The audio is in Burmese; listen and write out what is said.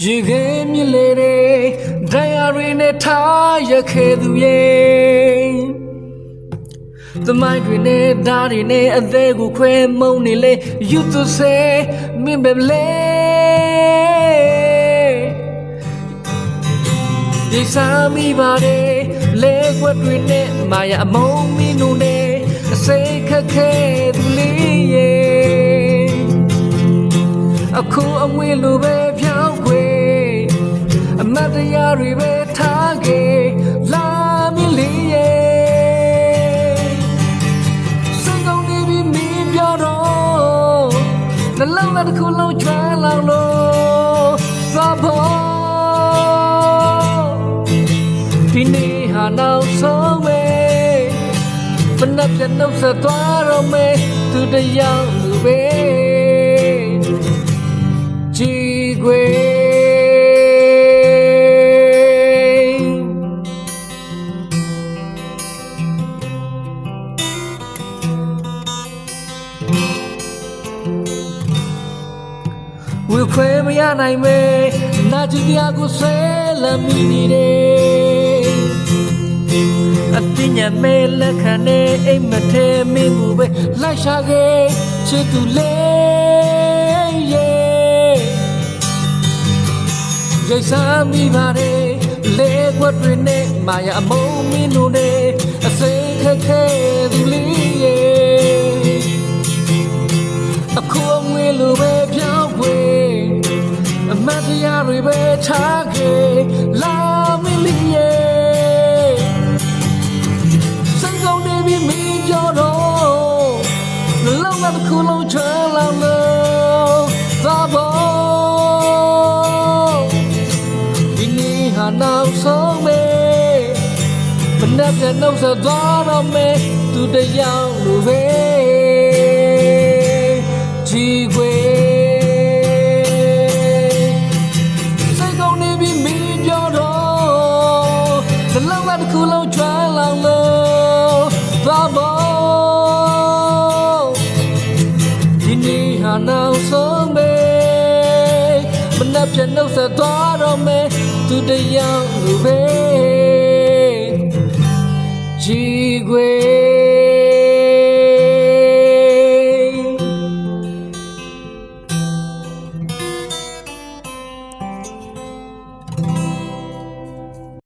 ရေခဲမြစ်လေတွေဒဏ်ရာတွေနဲ့ထားရခဲ့သူရဲ့သမိုင်းတွေနဲ့ဓာတ်တွေနဲ့အသေးကိုခွဲမုံနေလေယူသူစေမင်းပဲလေဒီစားမိပါတယ်လေကွက်တွေနဲ့မာယာအမုံမီနုနဲ့အစိတ်ခက်ခဲသူလေးရဲ့အခုအမွေလိုပဲဖြောင်းခွေအမတ်တရားတွေပဲထားခဲ့လာမင်းလေးရဲ့စိတ်ကောင်းနေပြီမင်းပြောတော့နှလုံးသားတစ်ခုလုံးချွမ်းလောင်လို့သွားဖို့ဒီနေ့ဟာနောက်ဆုံးပဲမနှက်ပြနှုတ်ဆက်သွားတော့မယ်သူတယောက်လူပဲကြည်ခွေဝေခွေမရနိုင်မေနာကြည်တရားကိုဆွဲလမ်းမိနေတယ်အပညာမဲလက်ခံနေအိမ်မထဲမင်းကိုပဲလိုက်ရှာခဲ့ချစ်သူလေးရဲ့ရိတ်စားမိပါတယ်လေခွက်တွေနဲ့မာယာအမုံမင်းတို့နဲ့အစိမ်းခက်ခဲသူလေးရဲ့အခုအငွေလိုပဲပြောင်းခွေအမတ်တရားတွေပဲထားခဲ့လာမင်းလေးရဲ့စိတ်ကောင်းနေပြီမင်းပြောတော့နှလုံးသားတစ်ခုလုံးချမ်းလောင်လို့သွားဖို့ဒီနေ့ဟာနောက်ဆုံးပဲမနှက်ပြနှုတ်ဆက်သွားတော့မယ်သူတယောက်လိုပဲကြည်ခွေစိတ်ကောင်းနေပြီမင်းပြောတော့နှလုံးသားတစ်ခုလုံးချမ်းလောင်လို့သွားဖို့ဒီနေ့ဟာနောက်ဆုံးပဲမနှက်ပြနှုတ်ဆက်သွားတော့မယ်သူတယောက်လိုပဲကြည်ခွေ